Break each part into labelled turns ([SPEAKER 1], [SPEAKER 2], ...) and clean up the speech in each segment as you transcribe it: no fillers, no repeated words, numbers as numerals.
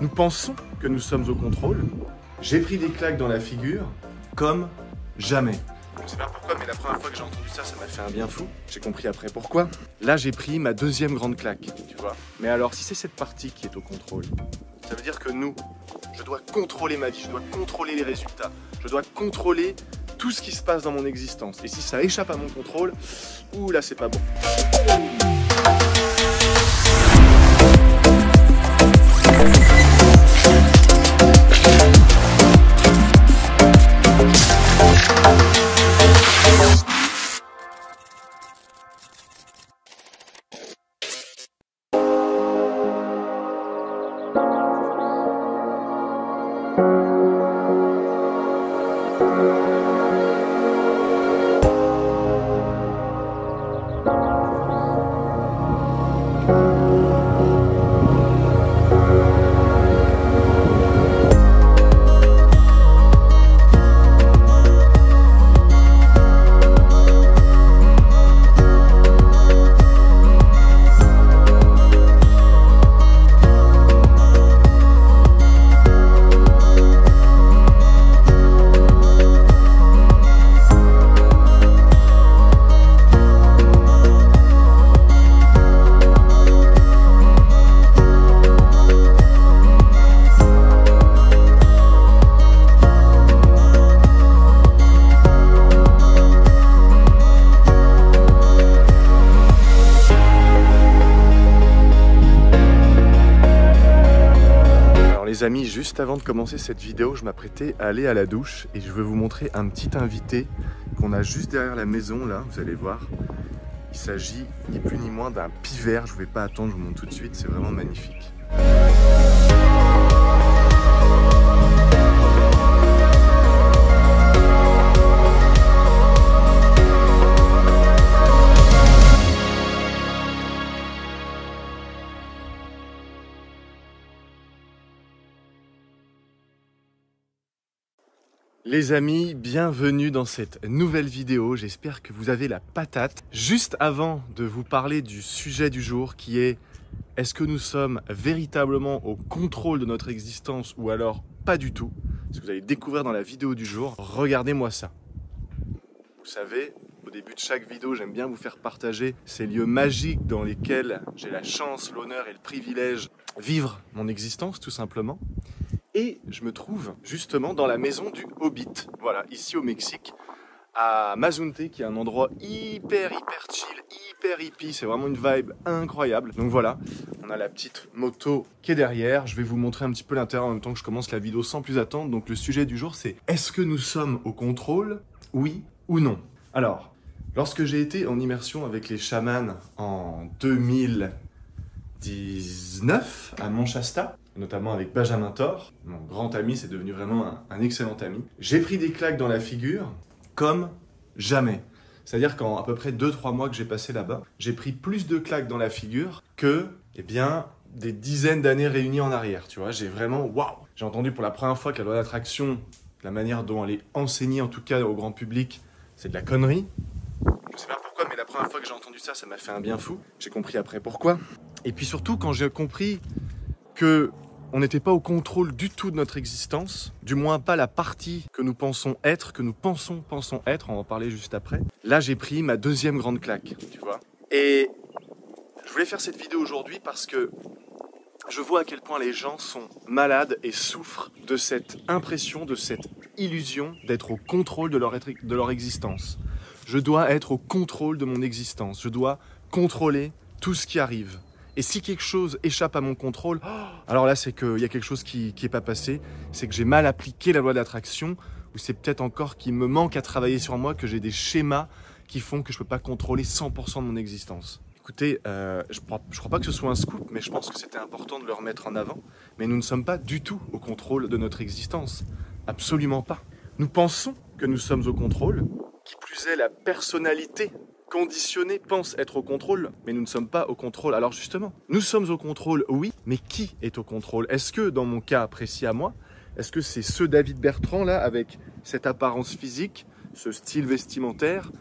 [SPEAKER 1] Nous pensons que nous sommes au contrôle. J'ai pris des claques dans la figure comme jamais. Je ne sais pas pourquoi, mais la première fois que j'ai entendu ça, ça m'a fait un bien fou. J'ai compris après pourquoi. Là, j'ai pris ma deuxième grande claque, tu vois. Mais alors, si c'est cette partie qui est au contrôle, ça veut dire que je dois contrôler ma vie, je dois contrôler les résultats, je dois contrôler tout ce qui se passe dans mon existence. Et si ça échappe à mon contrôle, ouh là, c'est pas bon. Les amis, juste avant de commencer cette vidéo, je m'apprêtais à aller à la douche et je veux vous montrer un petit invité qu'on a juste derrière la maison là, vous allez voir. Il s'agit ni plus ni moins d'un pivert, je ne vais pas attendre, je vous montre tout de suite, c'est vraiment magnifique. Les amis, bienvenue dans cette nouvelle vidéo, j'espère que vous avez la patate. Juste avant de vous parler du sujet du jour qui est est-ce que nous sommes véritablement au contrôle de notre existence ou alors pas du tout, ce que vous allez découvrir dans la vidéo du jour, regardez-moi ça. Vous savez, au début de chaque vidéo, j'aime bien vous faire partager ces lieux magiques dans lesquels j'ai la chance, l'honneur et le privilège de vivre mon existence tout simplement. Et je me trouve justement dans la maison du Hobbit, voilà, ici au Mexique, à Mazunte, qui est un endroit hyper chill, hyper hippie, c'est vraiment une vibe incroyable. Donc voilà, on a la petite moto qui est derrière, je vais vous montrer un petit peu l'intérieur en même temps que je commence la vidéo sans plus attendre. Donc le sujet du jour c'est, est-ce que nous sommes au contrôle, oui ou non? Alors, lorsque j'ai été en immersion avec les chamans en 2019 à Mont-Shasta, notamment avec Benjamin Thor, mon grand ami, c'est devenu vraiment un excellent ami. J'ai pris des claques dans la figure comme jamais. C'est-à-dire qu'en à peu près 2-3 mois que j'ai passé là-bas, j'ai pris plus de claques dans la figure que, eh bien, des dizaines d'années réunies en arrière. Tu vois, j'ai vraiment, waouh! J'ai entendu pour la première fois que la loi d'attraction, la manière dont elle est enseignée, en tout cas au grand public, c'est de la connerie. Je sais pas pourquoi, mais la première fois que j'ai entendu ça, ça m'a fait un bien fou. J'ai compris après pourquoi. Et puis surtout, quand j'ai compris que on n'était pas au contrôle du tout de notre existence, du moins pas la partie que nous pensons être, que nous pensons être, on va en parler juste après. Là, j'ai pris ma deuxième grande claque, tu vois. Et je voulais faire cette vidéo aujourd'hui parce que je vois à quel point les gens sont malades et souffrent de cette impression, de cette illusion d'être au contrôle de leur existence. Je dois être au contrôle de mon existence, je dois contrôler tout ce qui arrive. Et si quelque chose échappe à mon contrôle, alors là c'est qu'il y a quelque chose qui n'est pas passé, c'est que j'ai mal appliqué la loi d'attraction, ou c'est peut-être encore qu'il me manque à travailler sur moi, que j'ai des schémas qui font que je ne peux pas contrôler 100% de mon existence. Écoutez, je crois pas que ce soit un scoop, mais je pense que c'était important de le remettre en avant, mais nous ne sommes pas du tout au contrôle de notre existence, absolument pas. Nous pensons que nous sommes au contrôle, qui plus est la personnalité conditionnés pense être au contrôle, mais nous ne sommes pas au contrôle. Alors justement, nous sommes au contrôle, oui, mais qui est au contrôle? Est-ce que, dans mon cas précis à moi, est-ce que c'est ce David Bertrand là, avec cette apparence physique, ce style vestimentaire,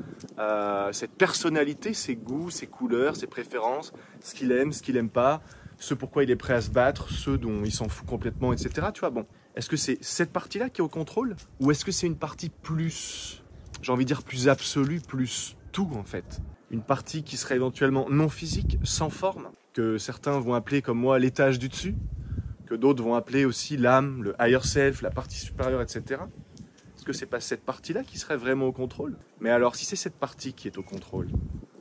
[SPEAKER 1] cette personnalité, ses goûts, ses couleurs, ses préférences, ce qu'il aime pas, ce pourquoi il est prêt à se battre, ceux dont il s'en fout complètement, etc. Tu vois, bon, est-ce que c'est cette partie-là qui est au contrôle? Ou est-ce que c'est une partie plus, j'ai envie de dire plus absolue, plus tout en fait? Une partie qui serait éventuellement non physique, sans forme, que certains vont appeler comme moi l'étage du dessus, que d'autres vont appeler aussi l'âme, le higher self, la partie supérieure, etc. Est-ce que c'est pas cette partie-là qui serait vraiment au contrôle? Mais alors, si c'est cette partie qui est au contrôle,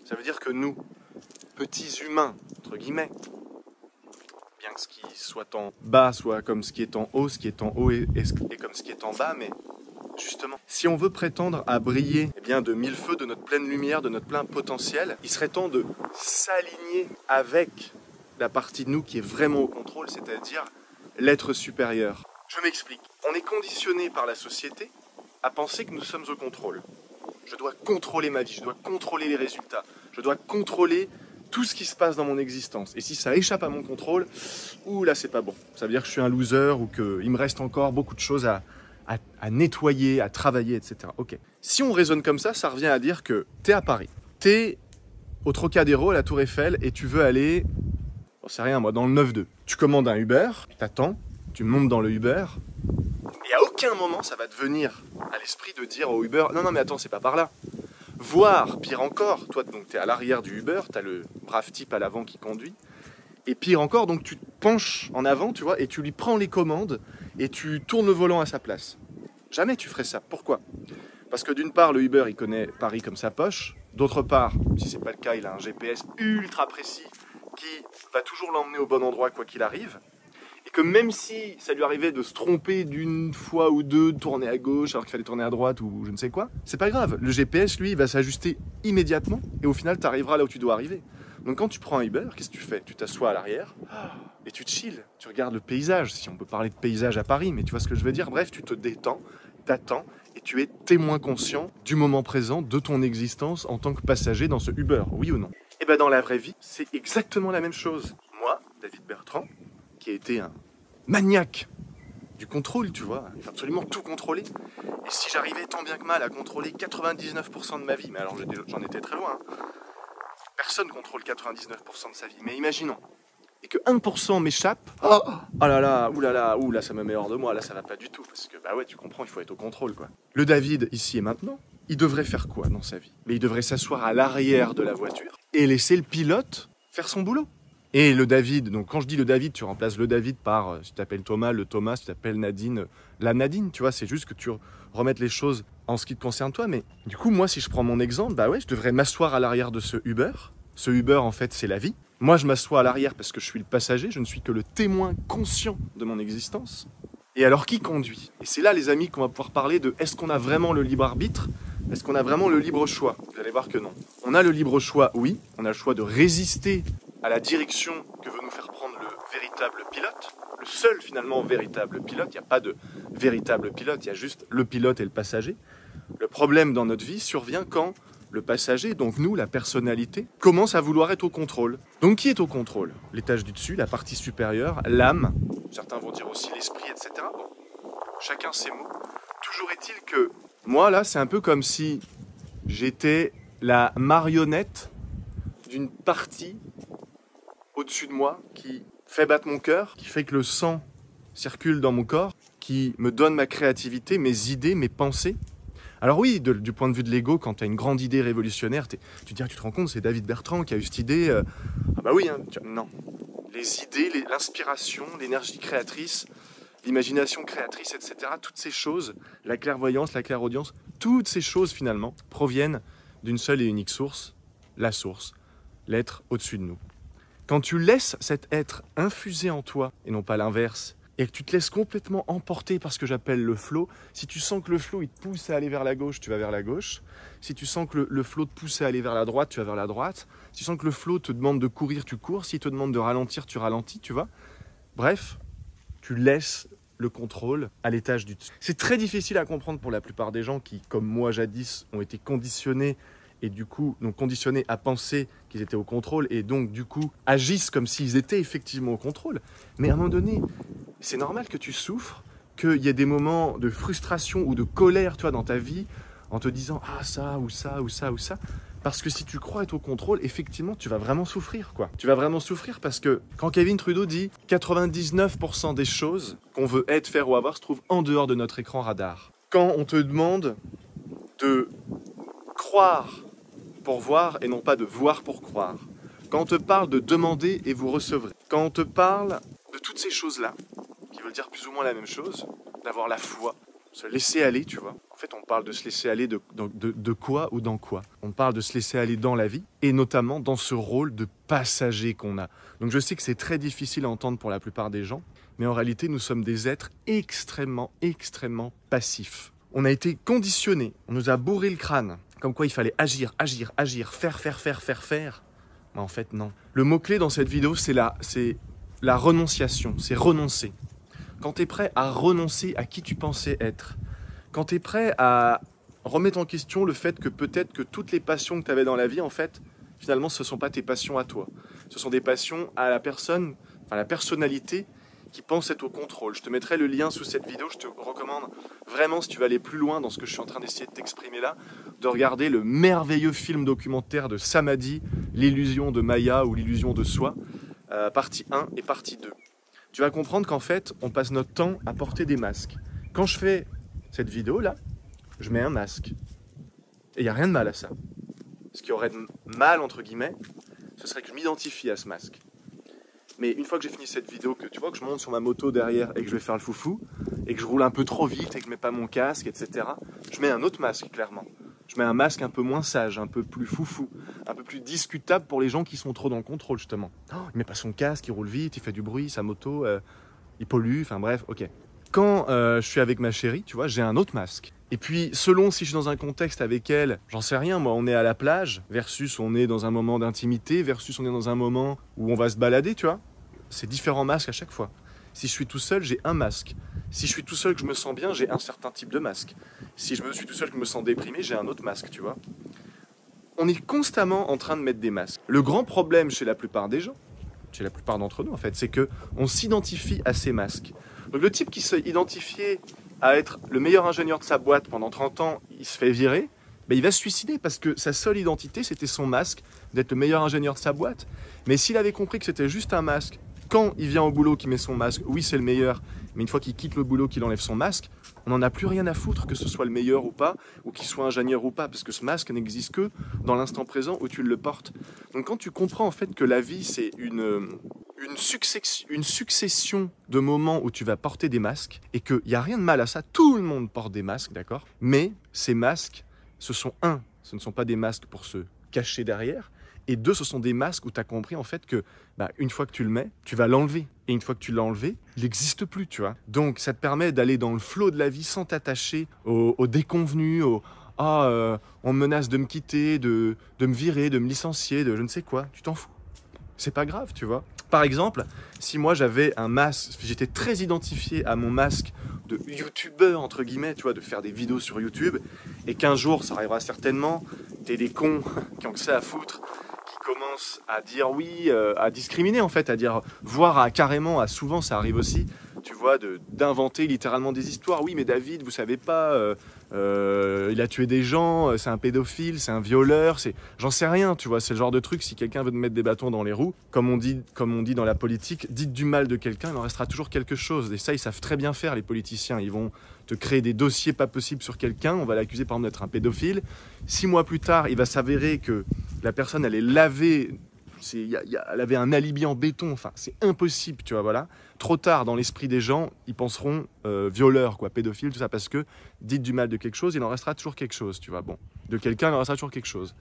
[SPEAKER 1] ça veut dire que nous, petits humains, entre guillemets, bien que ce qui soit en bas soit comme ce qui est en haut, ce qui est en haut est comme ce qui est en bas, mais justement, si on veut prétendre à briller eh bien, de mille feux, de notre pleine lumière, de notre plein potentiel, il serait temps de s'aligner avec la partie de nous qui est vraiment au contrôle, c'est-à-dire l'être supérieur. Je m'explique. On est conditionné par la société à penser que nous sommes au contrôle. Je dois contrôler ma vie, je dois contrôler les résultats, je dois contrôler tout ce qui se passe dans mon existence. Et si ça échappe à mon contrôle, ouh là c'est pas bon. Ça veut dire que je suis un loser ou qu'il me reste encore beaucoup de choses à nettoyer, à travailler, etc. Ok. Si on raisonne comme ça revient à dire que t'es à Paris, t'es au Trocadéro, à la Tour Eiffel, et tu veux aller, j'en sais rien moi, dans le 9-2. Tu commandes un Uber, t'attends, tu montes dans le Uber, et à aucun moment ça va te venir à l'esprit de dire au Uber, non mais attends, c'est pas par là. Voire, pire encore, toi donc t'es à l'arrière du Uber, t'as le brave type à l'avant qui conduit, et pire encore, donc tu te penches en avant, tu vois, et tu lui prends les commandes, et tu tournes le volant à sa place. Jamais tu ferais ça. Pourquoi? Parce que d'une part, le Uber, il connaît Paris comme sa poche. D'autre part, si c'est pas le cas, il a un GPS ultra précis qui va toujours l'emmener au bon endroit quoi qu'il arrive. Et que même si ça lui arrivait de se tromper d'une fois ou deux, de tourner à gauche alors qu'il fallait tourner à droite ou je ne sais quoi, c'est pas grave. Le GPS, lui, il va s'ajuster immédiatement et au final, tu arriveras là où tu dois arriver. Donc quand tu prends un Uber, qu'est-ce que tu fais? Tu t'assois à l'arrière et tu te chill. Tu regardes le paysage, si on peut parler de paysage à Paris, mais tu vois ce que je veux dire? Bref, tu te détends, t'attends et tu es témoin conscient du moment présent, de ton existence en tant que passager dans ce Uber, oui ou non? Et bien dans la vraie vie, c'est exactement la même chose. Moi, David Bertrand, qui a été un maniaque du contrôle, tu vois, il faut absolument tout contrôler. Et si j'arrivais tant bien que mal à contrôler 99% de ma vie, mais alors j'en étais très loin, hein. Personne ne contrôle 99% de sa vie, mais imaginons, et que 1% m'échappe, oh là là, oula, ça me met hors de moi, là ça va pas du tout, parce que bah ouais, tu comprends, il faut être au contrôle quoi. Le David, ici et maintenant, il devrait faire quoi dans sa vie? Mais il devrait s'asseoir à l'arrière de la voiture et laisser le pilote faire son boulot. Et le David, donc quand je dis le David, tu remplaces le David par, si tu t'appelles Thomas, le Thomas, si tu t'appelles Nadine, la Nadine, tu vois, c'est juste que tu remettes les choses en ce qui te concerne toi. Mais du coup, moi, si je prends mon exemple, bah ouais, je devrais m'asseoir à l'arrière de ce Uber. Ce Uber, en fait, c'est la vie. Moi, je m'assois à l'arrière parce que je suis le passager, je ne suis que le témoin conscient de mon existence. Et alors, qui conduit? Et c'est là, les amis, qu'on va pouvoir parler de est-ce qu'on a vraiment le libre arbitre? Est-ce qu'on a vraiment le libre choix? Vous allez voir que non. On a le libre choix, oui. On a le choix de résister à la direction que veut nous faire prendre le véritable pilote. Le seul, finalement, véritable pilote. Il n'y a pas de véritable pilote, il y a juste le pilote et le passager. Le problème dans notre vie survient quand le passager, donc nous, la personnalité, commence à vouloir être au contrôle. Donc qui est au contrôle? L'étage du dessus, la partie supérieure, l'âme, certains vont dire aussi l'esprit, etc. Bon, chacun ses mots. Toujours est-il que moi, là, c'est un peu comme si j'étais la marionnette d'une partie au-dessus de moi qui fait battre mon cœur, qui fait que le sang circule dans mon corps, qui me donne ma créativité, mes idées, mes pensées. Alors oui, du point de vue de l'ego, quand tu as une grande idée révolutionnaire, tu te rends compte, c'est David Bertrand qui a eu cette idée. Ah bah oui, hein, non. Les idées, l'inspiration, l'énergie créatrice, l'imagination créatrice, etc., toutes ces choses, la clairvoyance, la clairaudience, toutes ces choses finalement proviennent d'une seule et unique source, la source, l'être au-dessus de nous. Quand tu laisses cet être infuser en toi, et non pas l'inverse, et que tu te laisses complètement emporter par ce que j'appelle le flow, si tu sens que le flow il te pousse à aller vers la gauche, tu vas vers la gauche. Si tu sens que le flow te pousse à aller vers la droite, tu vas vers la droite. Si tu sens que le flow te demande de courir, tu cours. S'il te demande de ralentir, tu ralentis, tu vois. Bref, tu laisses le contrôle à l'étage du dessus. C'est très difficile à comprendre pour la plupart des gens qui, comme moi jadis, ont été conditionnés et du coup, donc conditionnés à penser qu'ils étaient au contrôle et donc du coup agissent comme s'ils étaient effectivement au contrôle. Mais à un moment donné, c'est normal que tu souffres, qu'il y ait des moments de frustration ou de colère, tu vois, dans ta vie, en te disant « Ah, ça, ou ça, ou ça, ou ça ». Parce que si tu crois être au contrôle, effectivement, tu vas vraiment souffrir, quoi. Tu vas vraiment souffrir parce que quand Kevin Trudeau dit 99% des choses qu'on veut être, faire ou avoir se trouvent en dehors de notre écran radar. Quand on te demande de croire pour voir et non pas de voir pour croire. Quand on te parle de demander et vous recevrez. Quand on te parle de toutes ces choses-là, qui veulent dire plus ou moins la même chose, d'avoir la foi, se laisser aller, tu vois. En fait, on parle de se laisser aller de quoi ou dans quoi. On parle de se laisser aller dans la vie, et notamment dans ce rôle de passager qu'on a. Donc je sais que c'est très difficile à entendre pour la plupart des gens, mais en réalité, nous sommes des êtres extrêmement, extrêmement passifs. On a été conditionnés, on nous a bourré le crâne, comme quoi il fallait agir, agir, agir, faire. Mais en fait, non. Le mot-clé dans cette vidéo, c'est la renonciation, c'est renoncer. Quand tu es prêt à renoncer à qui tu pensais être, quand tu es prêt à remettre en question le fait que peut-être que toutes les passions que tu avais dans la vie, en fait, finalement, ce ne sont pas tes passions à toi. Ce sont des passions à la personne, enfin la personnalité qui pense être au contrôle. Je te mettrai le lien sous cette vidéo. Je te recommande vraiment, si tu veux aller plus loin dans ce que je suis en train d'essayer de t'exprimer là, de regarder le merveilleux film documentaire de Samadhi, L'illusion de Maya ou l'illusion de soi, partie 1 et partie 2. Tu vas comprendre qu'en fait, on passe notre temps à porter des masques. Quand je fais cette vidéo-là, je mets un masque. Et il n'y a rien de mal à ça. Ce qui aurait de mal, entre guillemets, ce serait que je m'identifie à ce masque. Mais une fois que j'ai fini cette vidéo, que tu vois que je monte sur ma moto derrière et que je vais faire le foufou, et que je roule un peu trop vite et que je mets pas mon casque, etc., je mets un autre masque, clairement. Je mets un masque un peu moins sage, un peu plus foufou, un peu plus discutable pour les gens qui sont trop dans le contrôle, justement. Oh, il met pas son casque, il roule vite, il fait du bruit, sa moto, il pollue, enfin bref, ok. Quand je suis avec ma chérie, tu vois, j'ai un autre masque. Et puis, selon si je suis dans un contexte avec elle, j'en sais rien, moi, on est à la plage, versus on est dans un moment d'intimité, versus on est dans un moment où on va se balader, tu vois. C'est différents masques à chaque fois. Si je suis tout seul, j'ai un masque. Si je suis tout seul, que je me sens bien, j'ai un certain type de masque. Si je suis tout seul, que je me sens déprimé, j'ai un autre masque, tu vois. On est constamment en train de mettre des masques. Le grand problème chez la plupart des gens, chez la plupart d'entre nous en fait, c'est qu'on s'identifie à ces masques. Donc le type qui s'est identifié à être le meilleur ingénieur de sa boîte pendant 30 ans, il se fait virer, ben il va se suicider parce que sa seule identité, c'était son masque, d'être le meilleur ingénieur de sa boîte. Mais s'il avait compris que c'était juste un masque, quand il vient au boulot, qu'il met son masque, oui c'est le meilleur, mais une fois qu'il quitte le boulot, qu'il enlève son masque, on n'en a plus rien à foutre que ce soit le meilleur ou pas, ou qu'il soit ingénieur ou pas, parce que ce masque n'existe que dans l'instant présent où tu le portes. Donc quand tu comprends en fait que la vie c'est une succession de moments où tu vas porter des masques, et qu'il n'y a rien de mal à ça, tout le monde porte des masques, d'accord ? Mais ces masques, ce ne sont pas des masques pour se cacher derrière, et 2, ce sont des masques où tu as compris en fait que une fois que tu le mets, tu vas l'enlever. Et une fois que tu l'as enlevé, il n'existe plus, tu vois. Donc ça te permet d'aller dans le flot de la vie sans t'attacher aux déconvenus, on me menace de me quitter, de me virer, de me licencier, de je ne sais quoi. Tu t'en fous. C'est pas grave, tu vois. Par exemple, si moi j'avais un masque, j'étais très identifié à mon masque de youtubeur, entre guillemets, tu vois, de faire des vidéos sur YouTube, et qu'un jour, ça arrivera certainement, t'es des cons qui ont que ça à foutre, commence à dire oui, à discriminer en fait, à dire, voire carrément, souvent ça arrive aussi, tu vois, d'inventer littéralement des histoires. Oui, mais David, vous savez pas, il a tué des gens, c'est un pédophile, c'est un violeur, j'en sais rien, tu vois, c'est le genre de truc, si quelqu'un veut te mettre des bâtons dans les roues, comme on dit dans la politique, dites du mal de quelqu'un, il en restera toujours quelque chose. Et ça, ils savent très bien faire, les politiciens. Ils vont te créer des dossiers pas possibles sur quelqu'un, on va l'accuser par exemple d'être un pédophile. 6 mois plus tard, il va s'avérer que la personne, elle est lavée, elle avait un alibi en béton, enfin, c'est impossible, tu vois, voilà. Trop tard, dans l'esprit des gens, ils penseront violeur, quoi, pédophile, tout ça, parce que dites du mal de quelque chose, il en restera toujours quelque chose, tu vois, bon. De quelqu'un, il en restera toujours quelque chose.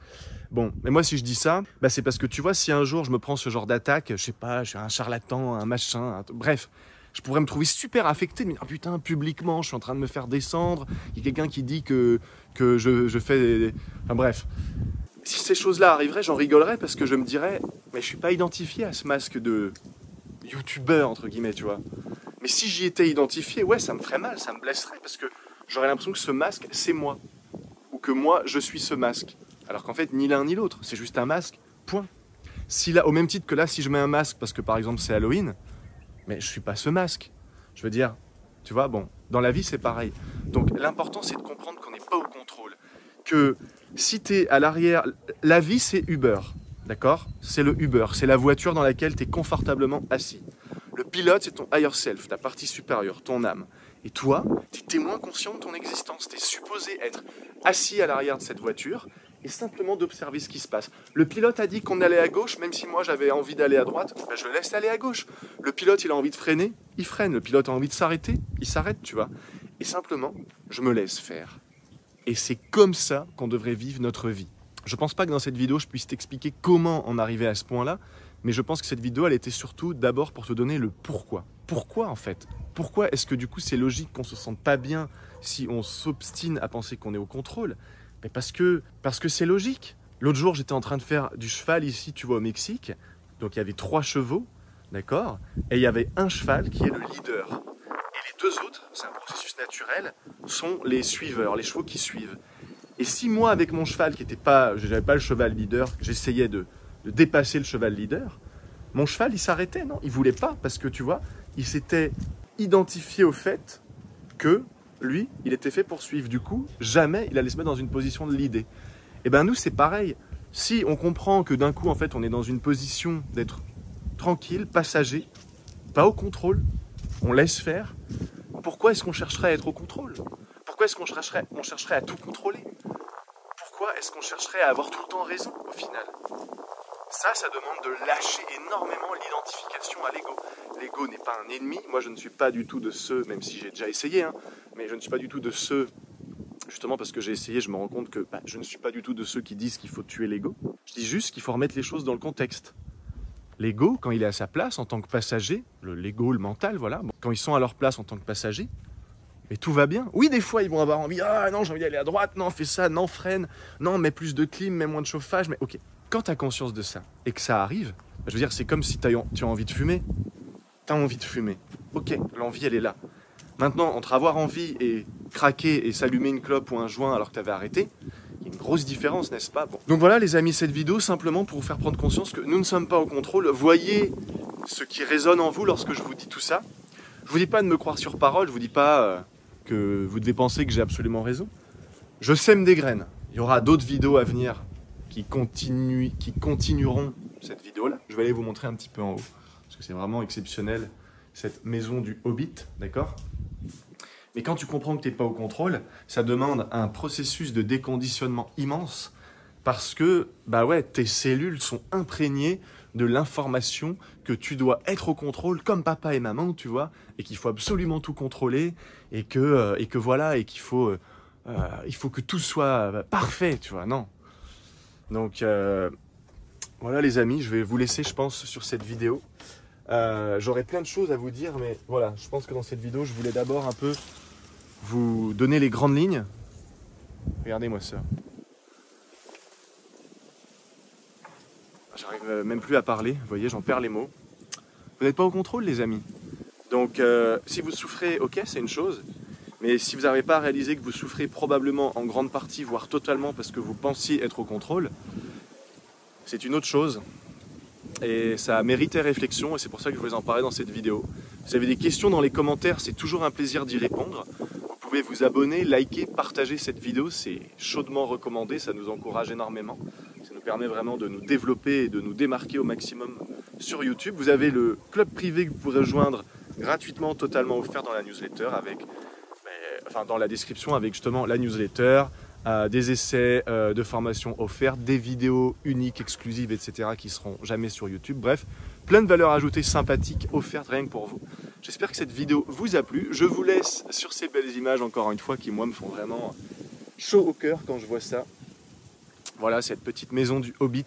[SPEAKER 1] Bon, mais moi, si je dis ça, c'est parce que, tu vois, si un jour, je me prends ce genre d'attaque, je sais pas, je suis un charlatan, un machin, bref, je pourrais me trouver super affecté, de me dire, oh, putain, publiquement, je suis en train de me faire descendre, il y a quelqu'un qui dit que je fais... Enfin, bref. Si ces choses-là arriveraient, j'en rigolerais parce que je me dirais, mais je suis pas identifié à ce masque de youtubeur, entre guillemets, tu vois. Mais si j'y étais identifié, ouais, ça me ferait mal, ça me blesserait parce que j'aurais l'impression que ce masque, c'est moi. Ou que moi, je suis ce masque. Alors qu'en fait, ni l'un ni l'autre, c'est juste un masque, point. Si là, au même titre que là, si je mets un masque parce que par exemple c'est Halloween, mais je suis pas ce masque. Je veux dire, tu vois, bon, dans la vie c'est pareil. Donc l'important c'est de comprendre qu'on n'est pas au contrôle. Que Si tu es à l'arrière, la vie c'est Uber, d'accord? C'est le Uber, c'est la voiture dans laquelle tu es confortablement assis. Le pilote, c'est ton higher self, ta partie supérieure, ton âme. Et toi, tu es témoin conscient de ton existence. Tu es supposé être assis à l'arrière de cette voiture et simplement d'observer ce qui se passe. Le pilote a dit qu'on allait à gauche, même si moi j'avais envie d'aller à droite, ben je le laisse aller à gauche. Le pilote, il a envie de freiner, il freine. Le pilote a envie de s'arrêter, il s'arrête, tu vois. Et simplement, je me laisse faire. Et c'est comme ça qu'on devrait vivre notre vie. Je pense pas que dans cette vidéo, je puisse t'expliquer comment en arriver à ce point-là, mais je pense que cette vidéo, elle était surtout d'abord pour te donner le pourquoi. Pourquoi en fait? Pourquoi est-ce que du coup c'est logique qu'on se sente pas bien si on s'obstine à penser qu'on est au contrôle? Mais parce que c'est logique. L'autre jour, j'étais en train de faire du cheval ici, tu vois, au Mexique. Donc il y avait 3 chevaux, d'accord? Et il y avait un cheval qui est le leader. Et les 2 autres, c'est un processus naturel, sont les suiveurs, les chevaux qui suivent. Et si moi, avec mon cheval, qui n'était pas, je n'avais pas le cheval leader, j'essayais de dépasser le cheval leader, mon cheval, il s'arrêtait, non? Il voulait pas, parce que tu vois, il s'était identifié au fait que lui, il était fait pour suivre. Du coup, jamais il allait se mettre dans une position de leader. Et ben nous, c'est pareil. Si on comprend que d'un coup, en fait, on est dans une position d'être tranquille, passager, pas au contrôle, on laisse faire, pourquoi est-ce qu'on chercherait à être au contrôle? Pourquoi est-ce qu'on chercherait à tout contrôler? Pourquoi est-ce qu'on chercherait à avoir tout le temps raison, au final? Ça demande de lâcher énormément l'identification à l'ego. L'ego n'est pas un ennemi. Moi, je ne suis pas du tout de ceux, même si j'ai déjà essayé, hein, mais je ne suis pas du tout de ceux, justement parce que j'ai essayé, je me rends compte que je ne suis pas du tout de ceux qui disent qu'il faut tuer l'ego. Je dis juste qu'il faut remettre les choses dans le contexte. L'ego, quand il est à sa place en tant que passager, l'ego, le mental, voilà, quand ils sont à leur place en tant que passager, mais tout va bien. Oui, des fois, ils vont avoir envie, ah non, j'ai envie d'aller à droite, non, fais ça, non, freine, non, mets plus de clim, mets moins de chauffage, mais ok. Quand tu as conscience de ça et que ça arrive, je veux dire, c'est comme si tu as envie de fumer. Tu as envie de fumer. Ok, l'envie, elle est là. Maintenant, entre avoir envie et craquer et s'allumer une clope ou un joint alors que tu avais arrêté, il y a une grosse différence, n'est-ce pas? Bon. Donc voilà, les amis, cette vidéo, simplement pour vous faire prendre conscience que nous ne sommes pas au contrôle. Voyez ce qui résonne en vous lorsque je vous dis tout ça. Je vous dis pas de me croire sur parole, je vous dis pas que vous devez penser que j'ai absolument raison. Je sème des graines. Il y aura d'autres vidéos à venir qui continueront cette vidéo-là. Je vais aller vous montrer un petit peu en haut, parce que c'est vraiment exceptionnel, cette maison du Hobbit, d'accord? Mais quand tu comprends que tu n'es pas au contrôle, ça demande un processus de déconditionnement immense, parce que, bah ouais, tes cellules sont imprégnées de l'information que tu dois être au contrôle, comme papa et maman, tu vois, et qu'il faut absolument tout contrôler, et que voilà, et qu'il faut, il faut que tout soit parfait, tu vois, non. Donc voilà les amis, je vais vous laisser je pense sur cette vidéo. J'aurais plein de choses à vous dire, mais voilà, je pense que dans cette vidéo, je voulais d'abord un peu vous donner les grandes lignes. Regardez-moi ça. J'arrive même plus à parler, vous voyez, j'en perds les mots. Vous n'êtes pas au contrôle les amis. Donc si vous souffrez, ok, c'est une chose. Mais si vous n'arrivez pas à réaliser que vous souffrez probablement en grande partie, voire totalement, parce que vous pensiez être au contrôle, c'est une autre chose. Et ça méritait réflexion, et c'est pour ça que je voulais en parler dans cette vidéo. Si vous avez des questions dans les commentaires, c'est toujours un plaisir d'y répondre. Vous pouvez vous abonner, liker, partager cette vidéo, c'est chaudement recommandé, ça nous encourage énormément. Ça nous permet vraiment de nous développer et de nous démarquer au maximum sur YouTube. Vous avez le club privé que vous pourrez rejoindre gratuitement, totalement offert dans la newsletter avec... Enfin, dans la description avec justement la newsletter, des essais de formation offerts, des vidéos uniques, exclusives, etc. qui seront jamais sur YouTube. Bref, plein de valeurs ajoutées sympathiques offertes rien que pour vous. J'espère que cette vidéo vous a plu. Je vous laisse sur ces belles images encore une fois qui moi me font vraiment chaud au cœur quand je vois ça. Voilà cette petite maison du Hobbit.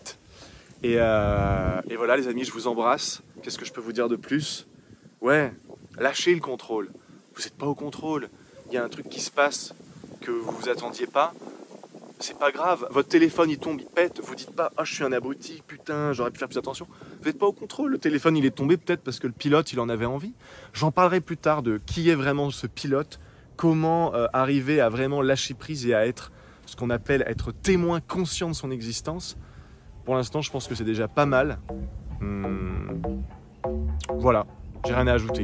[SPEAKER 1] Et voilà les amis, je vous embrasse. Qu'est-ce que je peux vous dire de plus? Ouais, lâchez le contrôle. Vous n'êtes pas au contrôle. Il y a un truc qui se passe que vous vous attendiez pas, c'est pas grave, votre téléphone il tombe, il pète, vous dites pas « Ah, je suis un abruti, putain, j'aurais pu faire plus attention ». Vous n'êtes pas au contrôle, le téléphone il est tombé peut-être parce que le pilote il en avait envie. J'en parlerai plus tard de qui est vraiment ce pilote, comment arriver à vraiment lâcher prise et à être ce qu'on appelle être témoin conscient de son existence. Pour l'instant, je pense que c'est déjà pas mal. Voilà. J'ai rien à ajouter.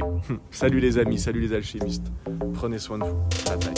[SPEAKER 1] Salut les amis, salut les alchimistes. Prenez soin de vous. Bye bye.